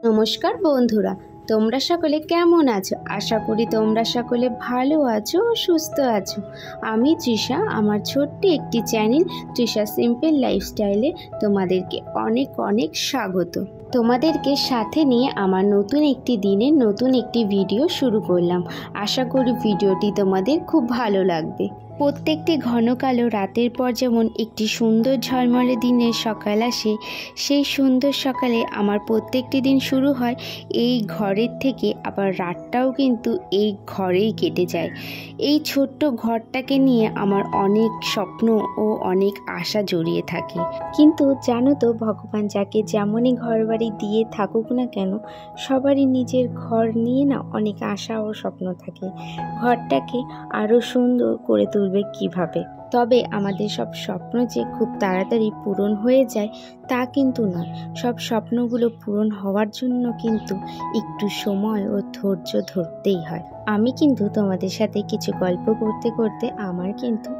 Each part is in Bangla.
নমস্কার বন্ধুরা, তোমরা সকলে কেমন আছো? আশা করি তোমরা সকলে ভালো আছো ও সুস্থ আছো। আমি তৃষা, আমার ছোট্ট একটি চ্যানেল তৃষা সিম্পল লাইফস্টাইলে তোমাদেরকে অনেক অনেক স্বাগত। তোমাদেরকে সাথে নিয়ে আমার নতুন একটি দিনের নতুন একটি ভিডিও শুরু করলাম। আশা করি ভিডিওটি তোমাদের খুব ভালো লাগবে। প্রত্যেকটি ঘন কালো রাতের পর যেমন একটি সুন্দর ঝলমলে দিনের সকাল আসে, সেই সুন্দর সকালে আমার প্রত্যেকটি দিন শুরু হয় এই ঘরের থেকে, আবার রাতটাও কিন্তু এই ঘরেই কেটে যায়। এই ছোট্ট ঘরটাকে নিয়ে আমার অনেক স্বপ্ন ও অনেক আশা জড়িয়ে থাকে। কিন্তু জানো তো, ভগবান যাকে যেমনই ঘর বাড়ি দিয়ে থাকুক না কেন, সবারই নিজের ঘর নিয়ে না অনেক আশা ও স্বপ্ন থাকে। ঘরটাকে আরও সুন্দর করে তুলবে কিভাবে। তবে আমাদের সব স্বপ্ন যে খুব তাড়াতাড়ি পূরণ হয়ে যায় তা কিন্তু নয়। সব স্বপ্নগুলো পূরণ হওয়ার জন্য কিন্তু একটু সময় ও ধৈর্য ধরতেই হয়। আমি কিন্তু তোমাদের সাথে কিছু গল্প করতে করতে আমার কিন্তু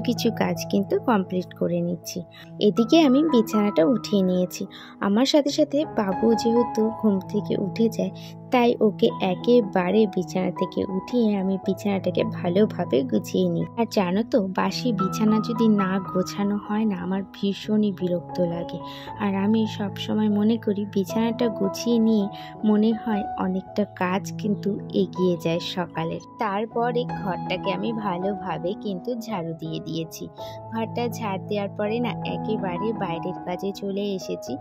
কিছু কাজ কিন্তু কমপ্লিট করে নিচ্ছি। এদিকে আমি বিছানাটা উঠিয়ে নিয়েছি। আমার সাথে সাথে বাবু যেহেতু ঘুম থেকে উঠে যায়, তাই ওকে একেবারে বিছানা থেকে উঠিয়ে আমি বিছানাটাকে ভালোভাবে গুছিয়ে নিই। আর জানো তো, বাসি বিছানা যদি না গোছানো হয় না, আমার ভীষণই বিরক্ত লাগে। আর আমি সব সময় মনে করি বিছানাটা গুছিয়ে নিয়ে মনে হয় অনেকটা কাজ কিন্তু এগিয়ে যায় সকালের। তারপরে ঘরটাকে আমি ভালোভাবে কিন্তু ঝাড়ু দিয়ে দিয়েছি। ঘরটা ঝাড় দেওয়ার পরে না একেবারে বাইরের কাজে চলে এসেছি।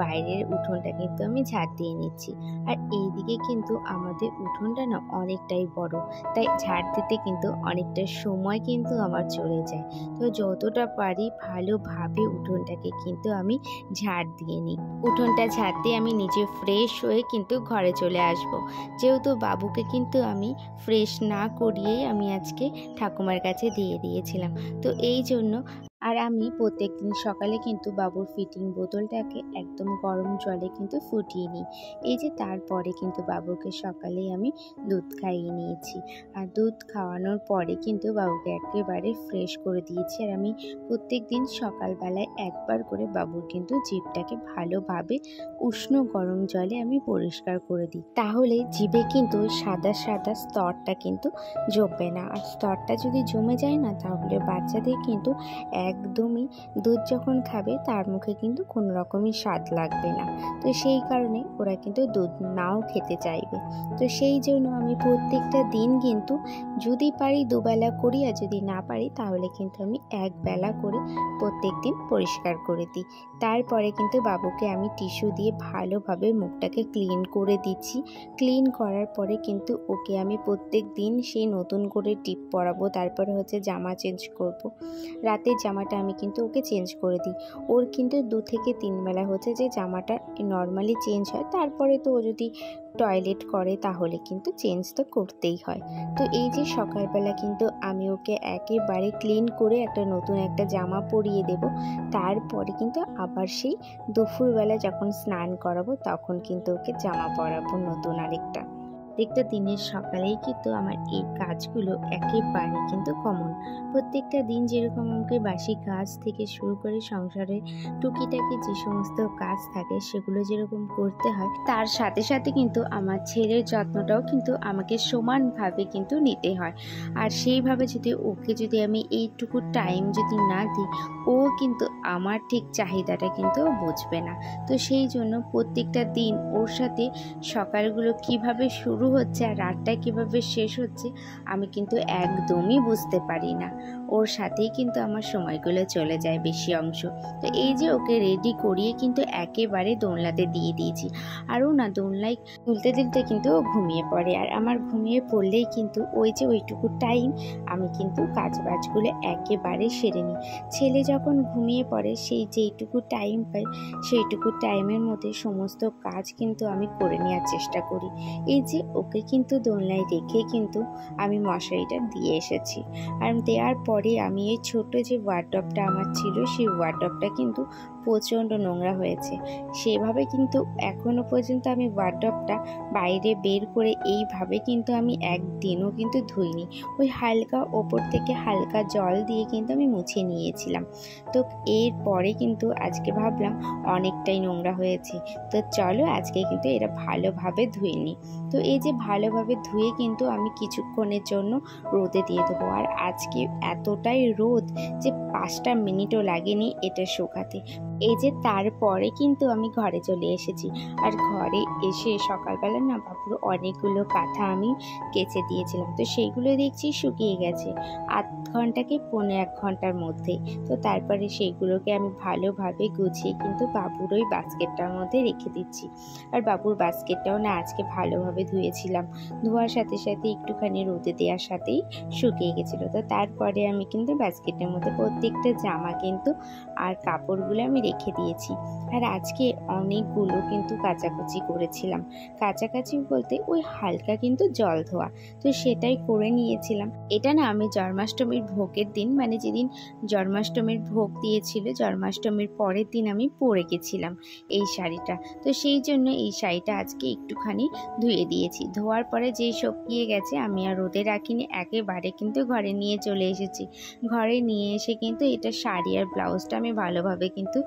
বাইরের উঠোনটা কিন্তু আমি ঝাড় দিয়ে নিচ্ছি। আর এইদিকে কিন্তু আমাদের উঠোনটা না অনেকটাই বড়, তাই ঝাড় দিতে কিন্তু অনেকটা সময় কিন্তু আমার চলে যায়। তো যতটা পারি ভালোভাবে উঠোনটাকে কিন্তু আমি ঝাড় দিয়ে নিই। উঠোনটা ঝাড় দিয়ে আমি নিজে ফ্রেশ হয়ে কিন্তু ঘরে চলে আসব। যেহেতু বাবুকে কিন্তু আমি ফ্রেশ না করিয়েই আমি আজকে ঠাকুমার কাছে দিয়ে দিয়েছিলাম, তো এই জন্য। আর আমি প্রত্যেকদিন সকালে কিন্তু বাবুর ফিটিং বোতলটাকে একদম গরম জলে কিন্তু ফুটিয়ে নিই। এই যে তারপরে কিন্তু বাবুকে সকালে আমি দুধ খাইয়ে নিয়েছি। আর দুধ খাওয়ানোর পরে কিন্তু বাবুকে একেবারে ফ্রেশ করে দিয়েছি। আর আমি প্রত্যেক দিন সকালবেলায় একবার করে বাবুর কিন্তু জিভটাকে ভালোভাবে উষ্ণ গরম জলে আমি পরিষ্কার করে দিই। তাহলে জিভে কিন্তু সাদা সাদা স্তরটা কিন্তু জমবে না। আর স্তরটা যদি জমে যায় না, তাহলে বাচ্চাদের কিন্তু একদমই দুধ যখন খাবে তার মুখে কিন্তু কোনো রকমই স্বাদ লাগবে না। তো সেই কারণে ওরা কিন্তু দুধ নাও খেতে চাইবে। তো সেই জন্য আমি প্রত্যেকটা দিন কিন্তু যদি পারি দুবেলা করি, আর যদি না পারি তাহলে কিন্তু আমি একবেলা করে প্রত্যেক দিন পরিষ্কার করে দিই। তারপরে কিন্তু বাবুকে আমি টিস্যু দিয়ে ভালোভাবে মুখটাকে ক্লিন করে দিচ্ছি। ক্লিন করার পরে কিন্তু ওকে আমি প্রত্যেক দিন সেই নতুন করে টিপ পরাবো। তারপরে হচ্ছে জামা চেঞ্জ করব। রাতের জামাটা আমি কিন্তু ওকে চেঞ্জ করে দিই। ওর কিন্তু 2 থেকে 3 বেলা হচ্ছে যে জামাটা নর্মালি চেঞ্জ হয়। তারপরে তো ও যদি টয়লেট করে তাহলে কিন্তু চেঞ্জ তো করতেই হয়। তো এই যে সকালবেলা কিন্তু আমি ওকে একেবারে ক্লিন করে একটা নতুন একটা জামা পরিয়ে দেব। তারপরে কিন্তু আবার সেই দুপুরবেলা যখন স্নান করাবো তখন কিন্তু ওকে জামা পরাবো নতুন আরেকটা। প্রত্যেকটা দিনের সকালেই কিন্তু আমার এই কাজগুলো একেবারে কিন্তু কমন। প্রত্যেকটা দিন যেরকম আমাকে বাসি কাজ থেকে শুরু করে সংসারের টুকিটাকি যে সমস্ত কাজ থাকে সেগুলো যেরকম করতে হয়, তার সাথে সাথে কিন্তু আমার ছেলের যত্নটাও কিন্তু আমাকে সমানভাবে কিন্তু নিতে হয়। আর সেইভাবে যদি আমি এইটুকু টাইম যদি না দিই, ও কিন্তু আমার ঠিক চাহিদাটা কিন্তু বুঝবে না। তো সেই জন্য প্রত্যেকটা দিন ওর সাথে সকালগুলো কিভাবে শুরু শুরু হচ্ছে আর রাতটা কীভাবে শেষ হচ্ছে আমি কিন্তু একদমই বুঝতে পারি না। ওর সাথেই কিন্তু আমার সময়গুলো চলে যায় বেশি অংশ। তো এই যে ওকে রেডি করিয়ে কিন্তু একেবারে দোলনাতে দিয়ে দিয়েছি। আরও না দোলনায় তুলতে তুলতে কিন্তু ও ঘুমিয়ে পড়ে, আর আমার ঘুমিয়ে পড়লেই কিন্তু ওই যে ওইটুকু টাইম আমি কিন্তু কাজবাজগুলো একেবারে সেরে নিই। ছেলে যখন ঘুমিয়ে পড়ে সেই যেইটুকু টাইম পাই সেইটুকু টাইমের মধ্যে সমস্ত কাজ কিন্তু আমি করে নেওয়ার চেষ্টা করি। এই যে ওকে কিন্তু দোলনায় রেখে কিন্তু আমি মশারিটা দিয়ে এসেছি, আর দেওয়ার পরে আমি এই ছোট যে ওয়ার্ডরোবটা আমার ছিল সেই ওয়ার্ডরোবটা কিন্তু প্রচণ্ড নোংরা হয়েছে। সেভাবে কিন্তু এখনও পর্যন্ত আমি ওয়ার্ডরোবটা বাইরে বের করে এইভাবে কিন্তু আমি একদিনও কিন্তু ধুইনি। ওই হালকা ওপর থেকে হালকা জল দিয়ে কিন্তু আমি মুছে নিয়েছিলাম। তো এরপরে কিন্তু আজকে ভাবলাম অনেকটাই নোংরা হয়েছে, তো চলো আজকে কিন্তু এটা ভালোভাবে ধুয়ে নিই। তো এই যে ভালোভাবে ধুয়ে কিন্তু আমি কিছুক্ষণের জন্য রোদে দিয়ে দেবো। আর আজকে এতটাই রোদ যে 5টা মিনিটও লাগেনি এটা শুকাতে। এই যে তারপরে কিন্তু আমি ঘরে চলে এসেছি, আর ঘরে এসে সকালবেলা না বাবুর অনেকগুলো কাঁথা আমি কেচে দিয়েছিলাম, তো সেইগুলো দেখছি শুকিয়ে গেছে 8 ঘন্টা কি 1.25 ঘন্টার মধ্যে। তো তারপরে সেইগুলোকে আমি ভালোভাবে গুছিয়ে কিন্তু বাবুর ওই বাস্কেটটার মধ্যে রেখে দিচ্ছি। আর বাবুর বাস্কেটটাও না আজকে ভালোভাবে ধুয়েছিলাম, ধোয়ার সাথে সাথে একটুখানি রোদে দেওয়ার সাথেই শুকিয়ে গেছিলো। তো তারপরে আমি কিন্তু বাস্কেটের মধ্যে প্রত্যেকটা জামা কিন্তু আর কাপড়গুলো আমি রেখে দিয়েছি। আর আজকে অনেকগুলো কিন্তু কাচাকুচি করেছিলাম। কাচাকাচি বলতে ওই হালকা কিন্তু জল ধোয়া, তো সেটাই করে নিয়েছিলাম। এটা না আমি জন্মাষ্টমীর ভোগের দিন, মানে যেদিন জন্মাষ্টমীর ভোগ দিয়েছিল জন্মাষ্টমীর পরের দিন আমি পরে গেছিলাম এই শাড়িটা। তো সেই জন্য এই শাড়িটা আজকে একটুখানি ধুয়ে দিয়েছি। ধোয়ার পরে যেই শুকিয়ে গেছে আমি আর রোদে রাখিনি, একেবারে কিন্তু ঘরে নিয়ে চলে এসেছি। ঘরে নিয়ে এসে কিন্তু এটা শাড়ি আর ব্লাউজটা আমি ভালোভাবে কিন্তু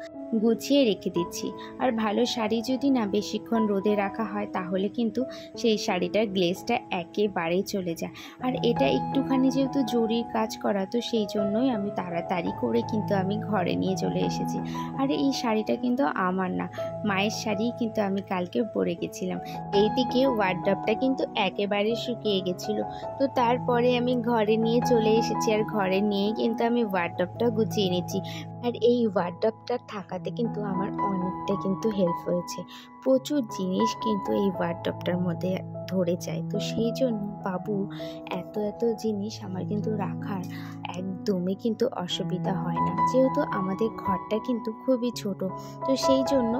গুছিয়ে রেখে দিচ্ছি। আর ভালো শাড়ি যদি না বেশিক্ষণ রোদে রাখা হয় তাহলে কিন্তু সেই শাড়িটার গ্লেজটা একেবারেই চলে যায়। আর এটা একটুখানি যেহেতু জরির কাজ করা, তো সেই জন্যই আমি তাড়াতাড়ি করে কিন্তু আমি ঘরে নিয়ে চলে এসেছি। আর এই শাড়িটা কিন্তু আমার না, মায়ের শাড়ি কিন্তু আমি কালকে পরে গেছিলাম। এইদিকে ওয়ার্ডরোবটা কিন্তু একেবারে শুকিয়ে গেছিলো, তো তারপরে আমি ঘরে নিয়ে চলে এসেছি। আর ঘরে নিয়েই কিন্তু আমি ওয়ার্ডরোবটা গুছিয়ে নিচ্ছি। আর এই ওয়ার্ডরোবটা থাকাতে কিন্তু আমার অনেকটা কিন্তু হেল্প হয়েছে। প্রচুর জিনিস কিন্তু এই ওয়ার্ডরোবটার মধ্যে ধরে যায়, তো সেই জন্য বাবু এত জিনিস আমার কিন্তু রাখার একদমই কিন্তু অসুবিধা হয় না। যেহেতু আমাদের ঘরটা কিন্তু খুবই ছোট, তো সেই জন্য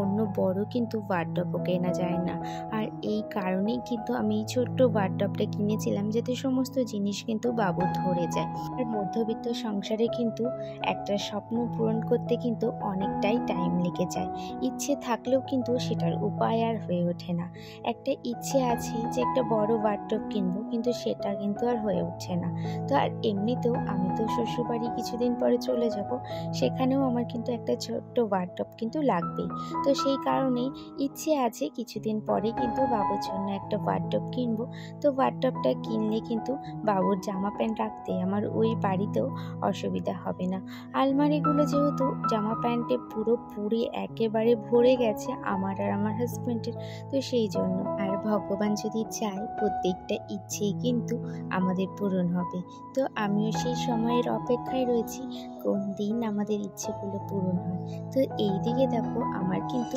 অন্য বড় কিন্তু ওয়ার্ডরোবও কেনা যায় না। আর এই কারণেই কিন্তু আমি এই ছোট্ট ওয়ার্ডরোবটা কিনেছিলাম, যাতে সমস্ত জিনিস কিন্তু বাবু ধরে যায়। আর মধ্যবিত্ত সংসারে কিন্তু একটা স্বপ্ন পূরণ করতে কিন্তু অনেকটাই টাইম লেগে যায়। ইচ্ছে থাকলেও কিন্তু সেটার উপায় আর হয়ে ওঠে না। একটা ইচ্ছে আছে যে একটা বড় ওয়ার্ডরোব কিনবো, কিন্তু সেটা কিন্তু আর হয়ে উঠছে না। তো আর এমনিতেও আমি তো শ্বশুরবাড়ি কিছুদিন পরে চলে যাব, সেখানেও আমার কিন্তু একটা ছোট্ট ওয়ার্ডরোব কিন্তু লাগবেই। তো সেই কারণেই ইচ্ছে আছে কিছুদিন পরে কিন্তু বাবুর জন্য একটা ওয়ার্ডরোব কিনবো। তো ওয়ার্ডরোবটা কিনলে কিন্তু বাবুর জামা প্যান্ট রাখতে আমার ওই বাড়িতেও অসুবিধা হবে না। আলমারিগুলো যেহেতু জামা প্যান্টে পুরোপুরি একেবারে ভরে গেছে আমার আর আমার হাজব্যান্ডের, তো সেই জন্য। আর ভগবান যদি চায় প্রত্যেকটা ইচ্ছেই কিন্তু আমাদের পূরণ হবে। তো আমিও সেই সময়ের অপেক্ষায় রয়েছি কোন দিন আমাদের ইচ্ছেগুলো পূরণ হয়। তো এই দিকে দেখো আমার কিন্তু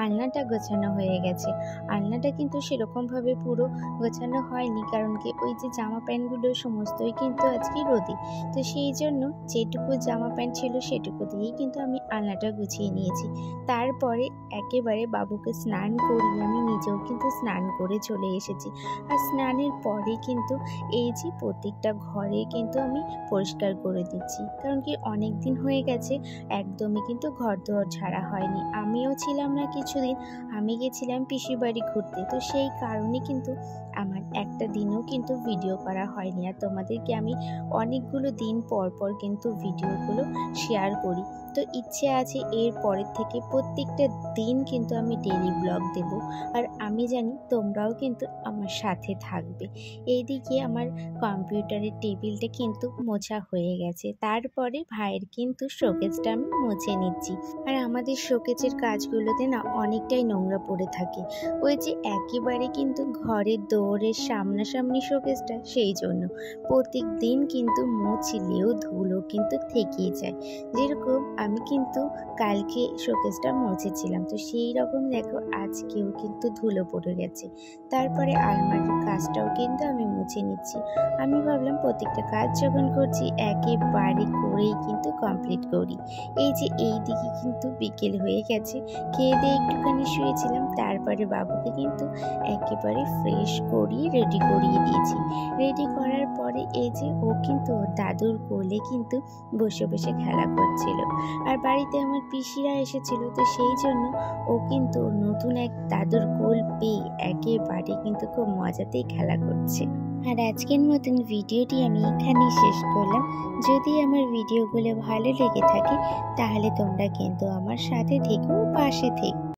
আলনাটা গোছানো হয়ে গেছে। আলনাটা কিন্তু সেরকমভাবে পুরো গোছানো হয়নি, কারণ কি ওই যে জামা প্যান্টগুলো সমস্তই কিন্তু আজকে রোদে, তো সেই জন্য যেটুকু জামা প্যান্ট ছিল সেটুকু দিয়েই কিন্তু আমি আলনাটা গুছিয়ে নিয়েছি। তারপরে একেবারে বাবুকে স্নান করিয়ে আমি নিজেও কিন্তু স্নান করে চলে এসেছি। আর স্নানের পরে কিন্তু এই যে প্রত্যেকটা ঘরে কিন্তু আমি পরিষ্কার করে দিচ্ছি, কারণ কি অনেক দিন হয়ে গেছে একদমই কিন্তু ঘর দুয়ার ঝাড়া হয়নি। আমিও ছিলাম না কিছুদিন, আমি গেছিলাম পিসির বাড়ি ঘুরতে, তো সেই কারণে কিন্তু আমার একটা দিনও কিন্তু ভিডিও করা হয়নি। আর তোমাদেরকে আমি অনেকগুলো দিন পর পর কিন্তু ভিডিওগুলো শেয়ার করি। তো ইচ্ছে আছে এর পরের থেকে প্রত্যেকটা দিন কিন্তু আমি ডেইলি ব্লগ দেব। আর আমি জানি তোমরাও কিন্তু আমার সাথে থাকবে। এইদিকে আমার কম্পিউটারের টেবিলটা কিন্তু মোছা হয়ে গেছে। তারপরে ভাইয়ের কিন্তু শোকেসটা আমি মুছে নিচ্ছি। আর আমাদের শোকেসের কাজগুলোতে না অনেকটাই নোংরা পড়ে থাকে। ওই যে একেবারে কিন্তু ঘরের দৌড়ের সামনাসামনি শোকেসটা, সেই জন্য প্রত্যেক দিন কিন্তু মুছলেও ধুলো কিন্তু থেকেই যায়। যেরকম আমি কিন্তু কালকে শোকেসটা মুছেছিলাম, তো সেই রকম দেখো আজকেও কিন্তু ধুলো পড়ে গেছে। তারপরে আলমারির কাজটাও কিন্তু আমি মুছে নিচ্ছি। আমি ভাবলাম প্রত্যেকটা কাজ যখন করছি একেবারে করেই কিন্তু কমপ্লিট করি। এই যে এই দিকে কিন্তু বিকেল হয়ে গেছে, খেয়ে দিয়ে একটুখানি শুয়েছিলাম, তারপরে বাবুকে কিন্তু একেবারে ফ্রেশ করিয়ে রেডি করিয়ে দিয়েছি। রেডি করার পরে এই যে ও কিন্তু ওর দাদুর কোলে কিন্তু বসে বসে খেলা করছিল। আর বাড়িতে আমার পিসিরা এসেছিল, তো সেই জন্য ও কিন্তু নতুন এক দাদুর কোল পেয়ে একেবারে কিন্তু খুব মজাতেই খেলা করছে। আর আজকের মতন ভিডিওটি আমি এখানেই শেষ করলাম। যদি আমার ভিডিওগুলো ভালো লেগে থাকে তাহলে তোমরা কিন্তু আমার সাথে থেকো, পাশে থেকো।